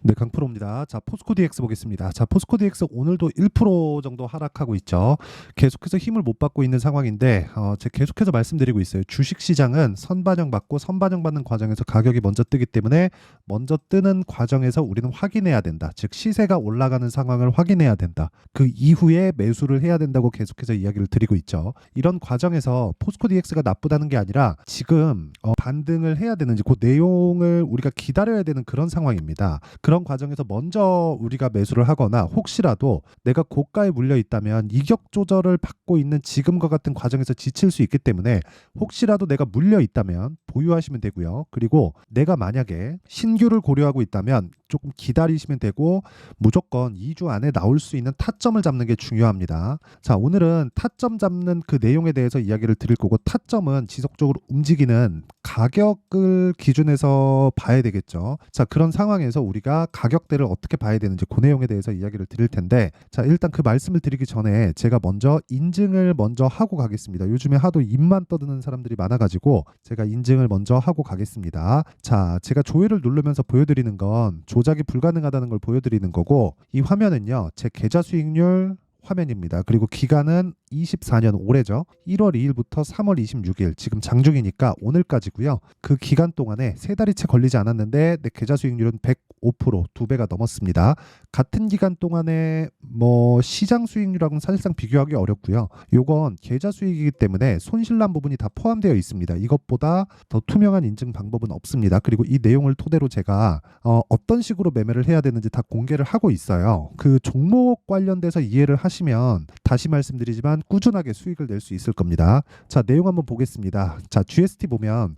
네, 강프로입니다. 자, 포스코 DX 보겠습니다. 자, 포스코 DX 오늘도 1% 정도 하락하고 있죠. 계속해서 힘을 못 받고 있는 상황인데, 제가 계속해서 말씀드리고 있어요. 주식 시장은 선반영 받고 선반영 받는 과정에서 가격이 먼저 뜨기 때문에 먼저 뜨는 과정에서 우리는 확인해야 된다. 즉, 시세가 올라가는 상황을 확인해야 된다. 그 이후에 매수를 해야 된다고 계속해서 이야기를 드리고 있죠. 이런 과정에서 포스코 DX가 나쁘다는 게 아니라 지금 반등을 해야 되는지 그 내용을 우리가 기다려야 되는 그런 상황입니다. 그런 과정에서 먼저 우리가 매수를 하거나 혹시라도 내가 고가에 물려 있다면 이격 조절을 받고 있는 지금과 같은 과정에서 지칠 수 있기 때문에 혹시라도 내가 물려 있다면 보유하시면 되고요. 그리고 내가 만약에 신규를 고려하고 있다면 조금 기다리시면 되고 무조건 2주 안에 나올 수 있는 타점을 잡는 게 중요합니다. 자, 오늘은 타점 잡는 그 내용에 대해서 이야기를 드릴 거고 타점은 지속적으로 움직이는 가격을 기준해서 봐야 되겠죠. 자, 그런 상황에서 우리가 가격대를 어떻게 봐야 되는지 그 내용에 대해서 이야기를 드릴 텐데 자, 일단 그 말씀을 드리기 전에 제가 먼저 인증을 먼저 하고 가겠습니다. 요즘에 하도 입만 떠드는 사람들이 많아가지고 제가 인증을 먼저 하고 가겠습니다. 자, 제가 조회를 누르면서 보여드리는 건 조작이 불가능하다는 걸 보여드리는 거고 이 화면은요, 제 계좌 수익률 화면입니다. 그리고 기간은 24년 올해죠. 1월 2일부터 3월 26일 지금 장중이니까 오늘까지고요. 그 기간 동안에 세 달이 채 걸리지 않았는데 내 계좌 수익률은 105%, 두 배가 넘었습니다. 같은 기간 동안에 시장 수익률하고는 사실상 비교하기 어렵고요. 요건 계좌 수익이기 때문에 손실난 부분이 다 포함되어 있습니다. 이것보다 더 투명한 인증 방법은 없습니다. 그리고 이 내용을 토대로 제가 어떤 식으로 매매를 해야 되는지 다 공개를 하고 있어요. 그 종목 관련돼서 이해를 하시면 다시 말씀드리지만 꾸준하게 수익을 낼 수 있을 겁니다. 자, 내용 한번 보겠습니다. 자, GST 보면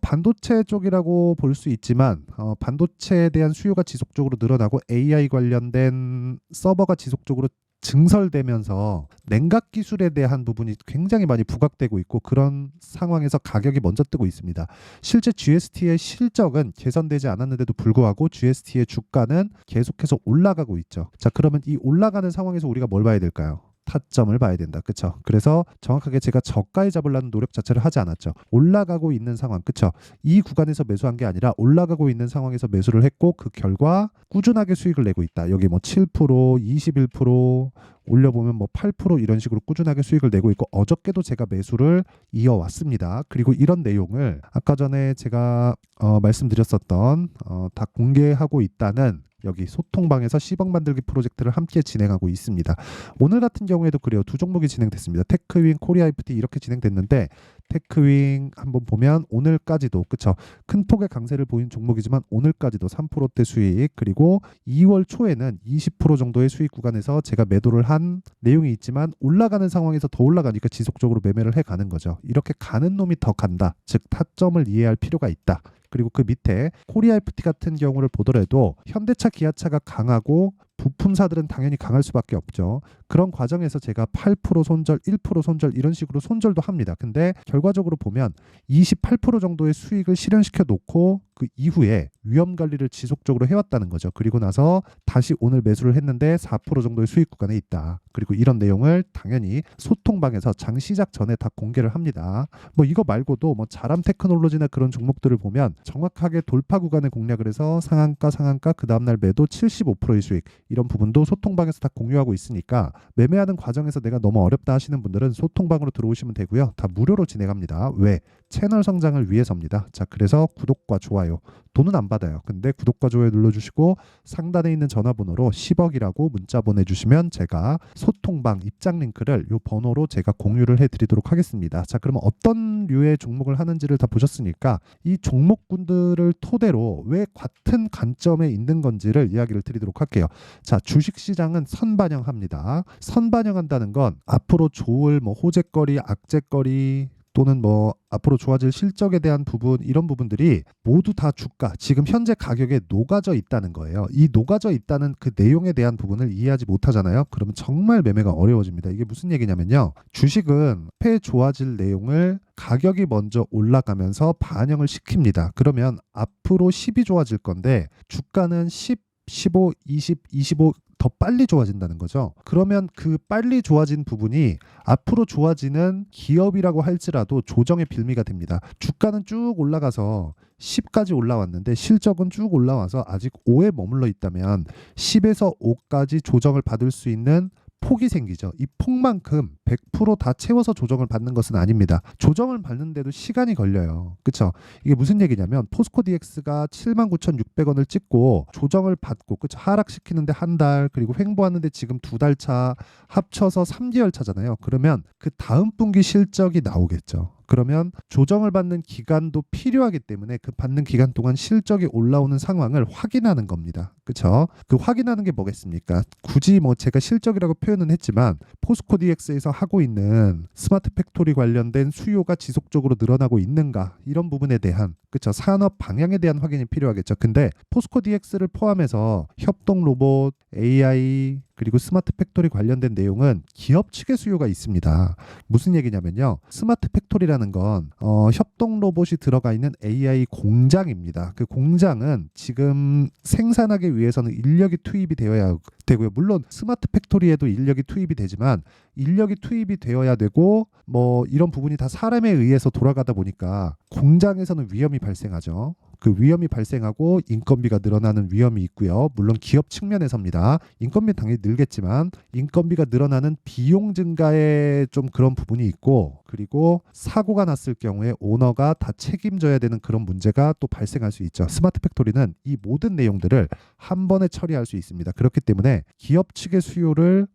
반도체 쪽이라고 볼 수 있지만 반도체에 대한 수요가 지속적으로 늘어나고 AI 관련된 서버가 지속적으로 증설되면서 냉각 기술에 대한 부분이 굉장히 많이 부각되고 있고 그런 상황에서 가격이 먼저 뜨고 있습니다. 실제 GST의 실적은 개선되지 않았는데도 불구하고 GST의 주가는 계속해서 올라가고 있죠. 자, 그러면 이 올라가는 상황에서 우리가 뭘 봐야 될까요? 타점을 봐야 된다. 그쵸? 그래서 정확하게 제가 저가에 잡으려는 노력 자체를 하지 않았죠. 올라가고 있는 상황. 그쵸? 이 구간에서 매수한 게 아니라 올라가고 있는 상황에서 매수를 했고 그 결과 꾸준하게 수익을 내고 있다. 여기 7%, 21%, 올려보면 8% 이런 식으로 꾸준하게 수익을 내고 있고 어저께도 제가 매수를 이어왔습니다. 그리고 이런 내용을 아까 전에 제가 말씀드렸었던 다 공개하고 있다는 여기 소통방에서 10억 만들기 프로젝트를 함께 진행하고 있습니다. 오늘 같은 경우에도 그래요. 두 종목이 진행됐습니다. 테크윙, 코리아 IFT 이렇게 진행됐는데 테크윙 한번 보면 오늘까지도 그쵸? 큰 폭의 강세를 보인 종목이지만 오늘까지도 3%대 수익 그리고 2월 초에는 20% 정도의 수익 구간에서 제가 매도를 한 내용이 있지만 올라가는 상황에서 더 올라가니까 지속적으로 매매를 해가는 거죠. 이렇게 가는 놈이 더 간다. 즉 타점을 이해할 필요가 있다. 그리고 그 밑에 코리아 FT 같은 경우를 보더라도 현대차, 기아차가 강하고 부품사들은 당연히 강할 수밖에 없죠. 그런 과정에서 제가 8% 손절, 1% 손절 이런 식으로 손절도 합니다. 근데 결과적으로 보면 28% 정도의 수익을 실현시켜 놓고 그 이후에 위험 관리를 지속적으로 해왔다는 거죠. 그리고 나서 다시 오늘 매수를 했는데 4% 정도의 수익 구간에 있다. 그리고 이런 내용을 당연히 소통방에서 장 시작 전에 다 공개를 합니다. 이거 말고도 자람 테크놀로지나 그런 종목들을 보면 정확하게 돌파 구간을 공략을 해서 상한가 그 다음날 매도 75%의 수익 이런 부분도 소통방에서 다 공유하고 있으니까 매매하는 과정에서 내가 너무 어렵다 하시는 분들은 소통방으로 들어오시면 되고요. 다 무료로 진행합니다. 왜? 채널 성장을 위해서입니다. 자, 그래서 구독과 좋아요. 돈은 안 받아요. 근데 구독과 좋아요 눌러주시고 상단에 있는 전화번호로 10억이라고 문자 보내주시면 제가 소통방 입장 링크를 이 번호로 제가 공유를 해드리도록 하겠습니다. 자, 그러면 어떤 류의 종목을 하는지를 다 보셨으니까 이 종목군들을 토대로 왜 같은 관점에 있는 건지를 이야기를 드리도록 할게요. 자, 주식시장은 선반영합니다. 선반영한다는 건 앞으로 좋을 호재거리, 악재거리 또는 앞으로 좋아질 실적에 대한 부분 이런 부분들이 모두 다 주가 지금 현재 가격에 녹아져 있다는 거예요. 이 녹아져 있다는 그 내용에 대한 부분을 이해하지 못하잖아요. 그러면 정말 매매가 어려워집니다. 이게 무슨 얘기냐면요. 주식은 앞에 좋아질 내용을 가격이 먼저 올라가면서 반영을 시킵니다. 그러면 앞으로 10이 좋아질 건데 주가는 10, 15, 20, 25 더 빨리 좋아진다는 거죠. 그러면 그 빨리 좋아진 부분이 앞으로 좋아지는 기업이라고 할지라도 조정의 빌미가 됩니다. 주가는 쭉 올라가서 10까지 올라왔는데 실적은 쭉 올라와서 아직 5에 머물러 있다면 10에서 5까지 조정을 받을 수 있는 폭이 생기죠. 이 폭만큼 100%다 채워서 조정을 받는 것은 아닙니다. 조정을 받는데도 시간이 걸려요. 그쵸? 이게 무슨 얘기냐면 포스코 DX가 79,600원을 찍고 조정을 받고 그쵸? 하락시키는데 한 달, 그리고 횡보하는데 지금 2달 차, 합쳐서 3개월 차잖아요. 그러면 그 다음 분기 실적이 나오겠죠. 그러면 조정을 받는 기간도 필요하기 때문에 그 받는 기간 동안 실적이 올라오는 상황을 확인하는 겁니다. 그렇죠? 그 확인하는 게 뭐겠습니까? 굳이 뭐 제가 실적이라고 표현은 했지만 포스코 DX에서 하고 있는 스마트 팩토리 관련된 수요가 지속적으로 늘어나고 있는가 이런 부분에 대한 그렇죠? 산업 방향에 대한 확인이 필요하겠죠. 근데 포스코 DX를 포함해서 협동 로봇, AI 그리고 스마트 팩토리 관련된 내용은 기업 측의 수요가 있습니다. 무슨 얘기냐면요. 스마트 팩토리라는 건 협동 로봇이 들어가 있는 AI 공장입니다. 그 공장은 지금 생산하기 위해서는 인력이 투입이 되어야 되고요. 물론 스마트 팩토리에도 인력이 투입이 되지만 인력이 투입이 되어야 되고 뭐 이런 부분이 다 사람에 의해서 돌아가다 보니까 공장에서는 위험이 발생하죠. 그 위험이 발생하고 인건비가 늘어나는 위험이 있고요. 물론 기업 측면에서입니다. 인건비 당연히 늘겠지만 인건비가 늘어나는 비용 증가에 좀 그런 부분이 있고 그리고 사고가 났을 경우에 오너가 다 책임져야 되는 그런 문제가 또 발생할 수 있죠. 스마트 팩토리는 이 모든 내용들을 한 번에 처리할 수 있습니다. 그렇기 때문에 기업 측의 수요를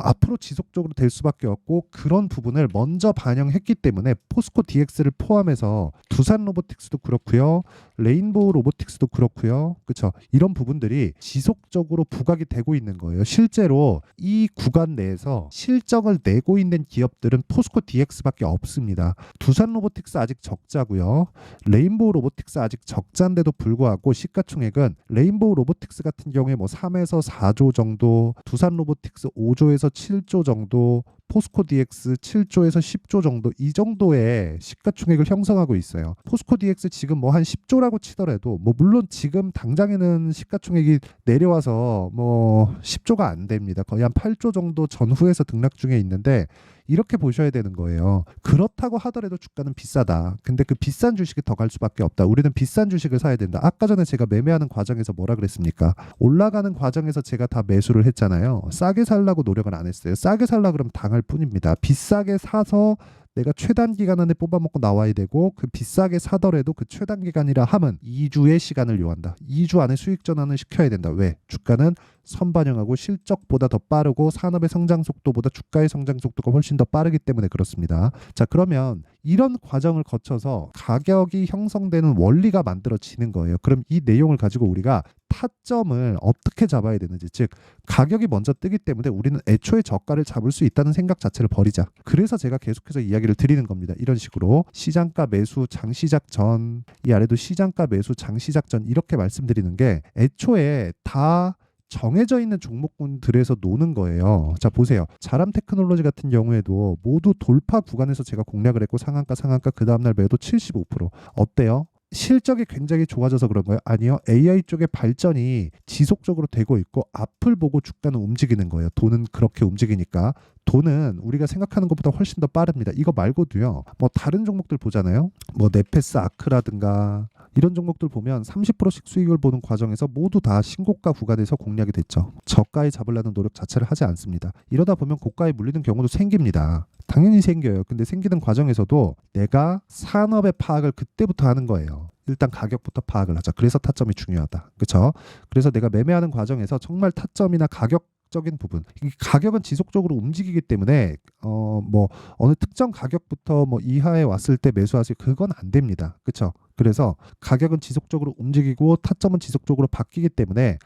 앞으로 지속적으로 될 수밖에 없고 그런 부분을 먼저 반영했기 때문에 포스코 DX를 포함해서 두산 로보틱스도 그렇고요. 레인보우 로보틱스도 그렇고요. 그렇죠? 이런 부분들이 지속적으로 부각이 되고 있는 거예요. 실제로 이 구간 내에서 실적을 내고 있는 기업들은 포스코 DX밖에 없습니다. 두산 로보틱스 아직 적자고요. 레인보우 로보틱스 아직 적자인데도 불구하고 시가총액은 레인보우 로보틱스 같은 경우에 뭐 3에서 4조 정도, 두산 로보틱스 5조에서 7조 정도, 포스코 DX 7조에서 10조 정도 이 정도의 시가총액을 형성하고 있어요. 포스코 DX 지금 뭐 한 10조라고 치더라도 뭐 물론 지금 당장에는 시가총액이 내려와서 뭐 10조가 안 됩니다. 거의 한 8조 정도 전후에서 등락 중에 있는데 이렇게 보셔야 되는 거예요. 그렇다고 하더라도 주가는 비싸다. 근데 그 비싼 주식이 더 갈 수밖에 없다. 우리는 비싼 주식을 사야 된다. 아까 전에 제가 매매하는 과정에서 뭐라 그랬습니까? 올라가는 과정에서 제가 다 매수를 했잖아요. 싸게 살라고 노력을 안 했어요. 싸게 살라 그러면 당할 뿐입니다. 비싸게 사서 내가 최단 기간 안에 뽑아먹고 나와야 되고 그 비싸게 사더라도 그 최단 기간이라 함은 2주의 시간을 요한다. 2주 안에 수익 전환을 시켜야 된다. 왜? 주가는 선반영하고 실적보다 더 빠르고 산업의 성장 속도보다 주가의 성장 속도가 훨씬 더 빠르기 때문에 그렇습니다. 자, 그러면 이런 과정을 거쳐서 가격이 형성되는 원리가 만들어지는 거예요. 그럼 이 내용을 가지고 우리가 타점을 어떻게 잡아야 되는지, 즉 가격이 먼저 뜨기 때문에 우리는 애초에 저가를 잡을 수 있다는 생각 자체를 버리자. 그래서 제가 계속해서 이야기를 드리는 겁니다. 이런 식으로 시장가 매수 장시작 전, 이 아래도 시장가 매수 장시작 전 이렇게 말씀드리는 게 애초에 다 정해져 있는 종목군들에서 노는 거예요. 자, 보세요. 자람 테크놀로지 같은 경우에도 모두 돌파 구간에서 제가 공략을 했고 상한가 그 다음날 매도 75%. 어때요? 실적이 굉장히 좋아져서 그런 거예요? 아니요. AI 쪽의 발전이 지속적으로 되고 있고 앞을 보고 주가는 움직이는 거예요. 돈은 그렇게 움직이니까. 돈은 우리가 생각하는 것보다 훨씬 더 빠릅니다. 이거 말고도요. 뭐 다른 종목들 보잖아요. 뭐 네페스 아크라든가 이런 종목들 보면 30%씩 수익을 보는 과정에서 모두 다 신고가 구간에서 공략이 됐죠. 저가에 잡으려는 노력 자체를 하지 않습니다. 이러다 보면 고가에 물리는 경우도 생깁니다. 당연히 생겨요. 근데 생기는 과정에서도 내가 산업의 파악을 그때부터 하는 거예요. 일단 가격부터 파악을 하자. 그래서 타점이 중요하다. 그렇죠? 그래서 내가 매매하는 과정에서 정말 타점이나 가격적인 부분, 이 가격은 지속적으로 움직이기 때문에 뭐 어느 특정 가격부터 뭐 이하에 왔을 때 매수하세요. 그건 안 됩니다. 그렇죠? 그래서 가격은 지속적으로 움직이고 타점은 지속적으로 바뀌기 때문에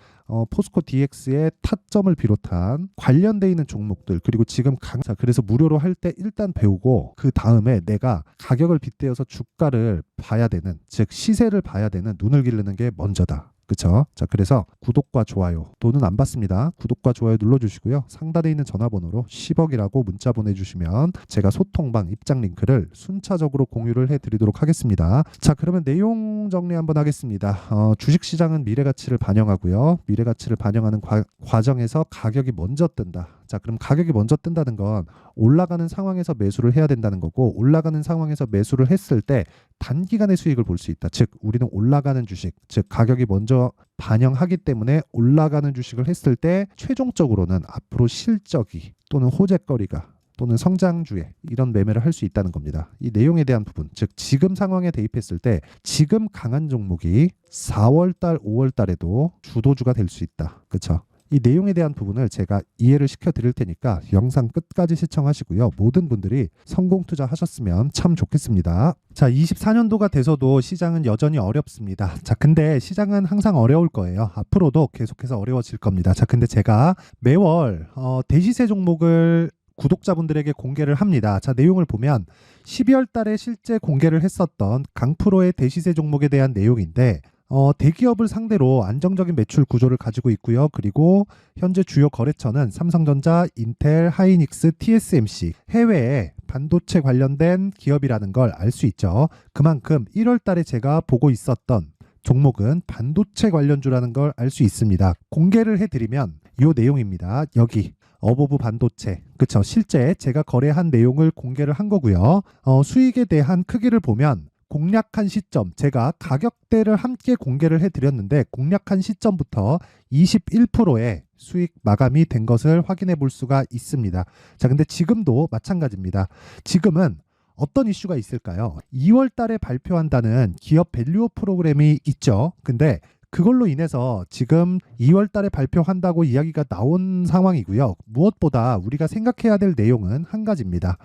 포스코 DX의 타점을 비롯한 관련돼 있는 종목들 그리고 지금 강사 그래서 무료로 할 때 일단 배우고 그 다음에 내가 가격을 빗대어서 주가를 봐야 되는 즉 시세를 봐야 되는 눈을 기르는 게 먼저다. 그쵸? 자, 그래서 구독과 좋아요, 돈은 안 받습니다. 구독과 좋아요 눌러주시고요. 상단에 있는 전화번호로 10억이라고 문자 보내주시면 제가 소통방 입장 링크를 순차적으로 공유를 해드리도록 하겠습니다. 자, 그러면 내용 정리 한번 하겠습니다. 주식시장은 미래가치를 반영하고요. 미래가치를 반영하는 과정에서 가격이 먼저 뜬다. 자, 그럼 가격이 먼저 뜬다는 건 올라가는 상황에서 매수를 해야 된다는 거고, 올라가는 상황에서 매수를 했을 때 단기간의 수익을 볼 수 있다. 즉 우리는 올라가는 주식, 즉 가격이 먼저 반영하기 때문에 올라가는 주식을 했을 때 최종적으로는 앞으로 실적이 또는 호재거리가 또는 성장주에 이런 매매를 할 수 있다는 겁니다. 이 내용에 대한 부분, 즉 지금 상황에 대입했을 때 지금 강한 종목이 4월달, 5월달에도 주도주가 될 수 있다. 그렇죠? 이 내용에 대한 부분을 제가 이해를 시켜 드릴 테니까 영상 끝까지 시청하시고요. 모든 분들이 성공 투자하셨으면 참 좋겠습니다. 자, 24년도가 돼서도 시장은 여전히 어렵습니다. 자, 근데 시장은 항상 어려울 거예요. 앞으로도 계속해서 어려워질 겁니다. 자, 근데 제가 매월 대시세 종목을 구독자분들에게 공개를 합니다. 자, 내용을 보면 12월 달에 실제 공개를 했었던 강프로의 대시세 종목에 대한 내용인데, 대기업을 상대로 안정적인 매출 구조를 가지고 있고요. 그리고 현재 주요 거래처는 삼성전자, 인텔, 하이닉스, TSMC, 해외에 반도체 관련된 기업이라는 걸 알 수 있죠. 그만큼 1월 달에 제가 보고 있었던 종목은 반도체 관련주라는 걸 알 수 있습니다. 공개를 해드리면 이 내용입니다. 여기 어보브 반도체, 그쵸? 실제 제가 거래한 내용을 공개를 한 거고요. 수익에 대한 크기를 보면 공략한 시점, 제가 가격대를 함께 공개를 해드렸는데 공략한 시점부터 21%의 수익 마감이 된 것을 확인해 볼 수가 있습니다. 자, 근데 지금도 마찬가지입니다. 지금은 어떤 이슈가 있을까요? 2월 달에 발표한다는 기업 밸류업 프로그램이 있죠. 근데 그걸로 인해서 지금 2월 달에 발표한다고 이야기가 나온 상황이고요. 무엇보다 우리가 생각해야 될 내용은 한 가지입니다.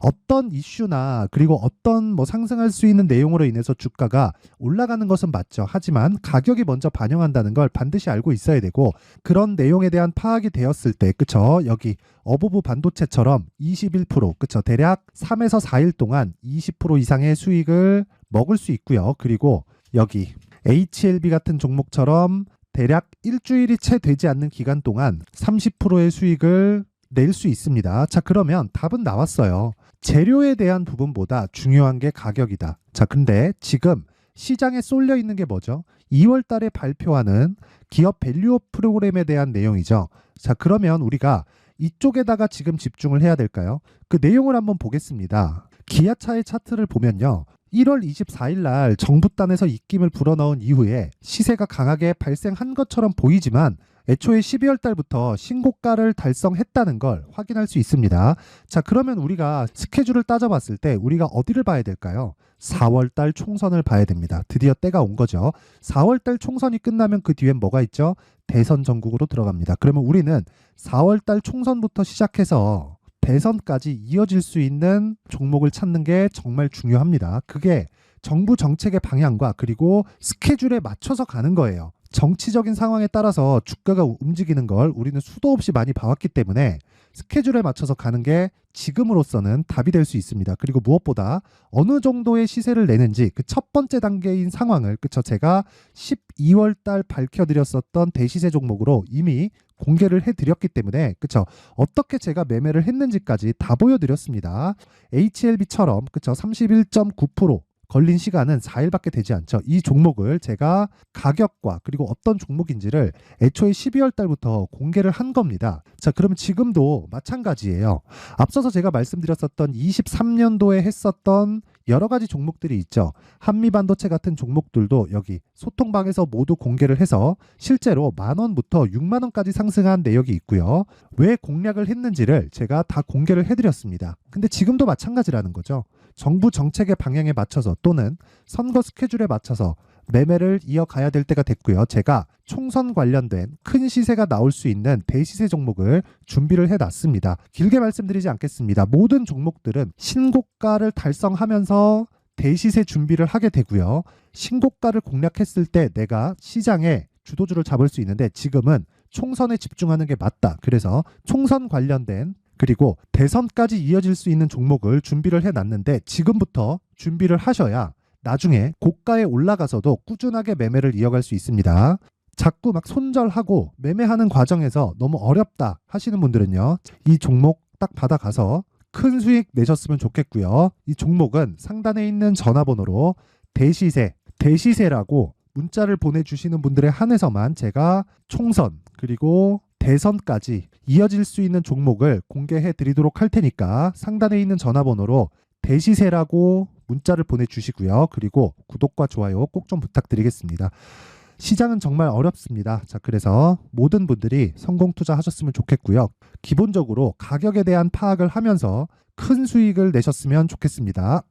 어떤 이슈나 그리고 어떤 상승할 수 있는 내용으로 인해서 주가가 올라가는 것은 맞죠. 하지만 가격이 먼저 반영한다는 걸 반드시 알고 있어야 되고, 그런 내용에 대한 파악이 되었을 때, 그쵸? 여기 어보브 반도체처럼 21%, 그쵸? 대략 3에서 4일 동안 20% 이상의 수익을 먹을 수 있고요. 그리고 여기 HLB 같은 종목처럼 대략 일주일이 채 되지 않는 기간 동안 30%의 수익을 낼 수 있습니다. 자, 그러면 답은 나왔어요. 재료에 대한 부분보다 중요한 게 가격이다. 자, 근데 지금 시장에 쏠려 있는 게 뭐죠? 2월 달에 발표하는 기업 밸류업 프로그램에 대한 내용이죠. 자, 그러면 우리가 이쪽에다가 지금 집중을 해야 될까요? 그 내용을 한번 보겠습니다. 기아차의 차트를 보면요. 1월 24일 날 정부단에서 입김을 불어넣은 이후에 시세가 강하게 발생한 것처럼 보이지만 애초에 12월 달부터 신고가를 달성했다는 걸 확인할 수 있습니다. 자, 그러면 우리가 스케줄을 따져봤을 때 우리가 어디를 봐야 될까요? 4월 달 총선을 봐야 됩니다. 드디어 때가 온 거죠. 4월 달 총선이 끝나면 그 뒤엔 뭐가 있죠? 대선 전국으로 들어갑니다. 그러면 우리는 4월 달 총선부터 시작해서 대선까지 이어질 수 있는 종목을 찾는 게 정말 중요합니다. 그게 정부 정책의 방향과 그리고 스케줄에 맞춰서 가는 거예요. 정치적인 상황에 따라서 주가가 움직이는 걸 우리는 수도 없이 많이 봐왔기 때문에 스케줄에 맞춰서 가는 게 지금으로서는 답이 될 수 있습니다. 그리고 무엇보다 어느 정도의 시세를 내는지 그 첫 번째 단계인 상황을, 그쵸? 제가 12월 달 밝혀드렸었던 대시세 종목으로 이미 공개를 해드렸기 때문에, 그쵸? 어떻게 제가 매매를 했는지까지 다 보여드렸습니다. HLB처럼, 그쵸? 31.9% 걸린 시간은 4일밖에 되지 않죠. 이 종목을 제가 가격과 그리고 어떤 종목인지를 애초에 12월 달부터 공개를 한 겁니다. 자, 그러면 지금도 마찬가지예요. 앞서서 제가 말씀드렸었던 23년도에 했었던 여러 가지 종목들이 있죠. 한미반도체 같은 종목들도 여기 소통방에서 모두 공개를 해서 실제로 10,000원부터 60,000원까지 상승한 내역이 있고요. 왜 공략을 했는지를 제가 다 공개를 해드렸습니다. 근데 지금도 마찬가지라는 거죠. 정부 정책의 방향에 맞춰서 또는 선거 스케줄에 맞춰서 매매를 이어가야 될 때가 됐고요. 제가 총선 관련된 큰 시세가 나올 수 있는 대시세 종목을 준비를 해놨습니다. 길게 말씀드리지 않겠습니다. 모든 종목들은 신고가를 달성하면서 대시세 준비를 하게 되고요. 신고가를 공략했을 때 내가 시장에 주도주를 잡을 수 있는데 지금은 총선에 집중하는 게 맞다. 그래서 총선 관련된 그리고 대선까지 이어질 수 있는 종목을 준비를 해놨는데 지금부터 준비를 하셔야 나중에 고가에 올라가서도 꾸준하게 매매를 이어갈 수 있습니다. 자꾸 막 손절하고 매매하는 과정에서 너무 어렵다 하시는 분들은요, 이 종목 딱 받아가서 큰 수익 내셨으면 좋겠고요. 이 종목은 상단에 있는 전화번호로 대시세라고 문자를 보내주시는 분들에 한해서만 제가 총선 그리고 대선까지 이어질 수 있는 종목을 공개해 드리도록 할 테니까 상단에 있는 전화번호로 대시세라고 문자를 보내주시고요. 그리고 구독과 좋아요 꼭 좀 부탁드리겠습니다. 시장은 정말 어렵습니다. 자, 그래서 모든 분들이 성공 투자하셨으면 좋겠고요. 기본적으로 가격에 대한 파악을 하면서 큰 수익을 내셨으면 좋겠습니다.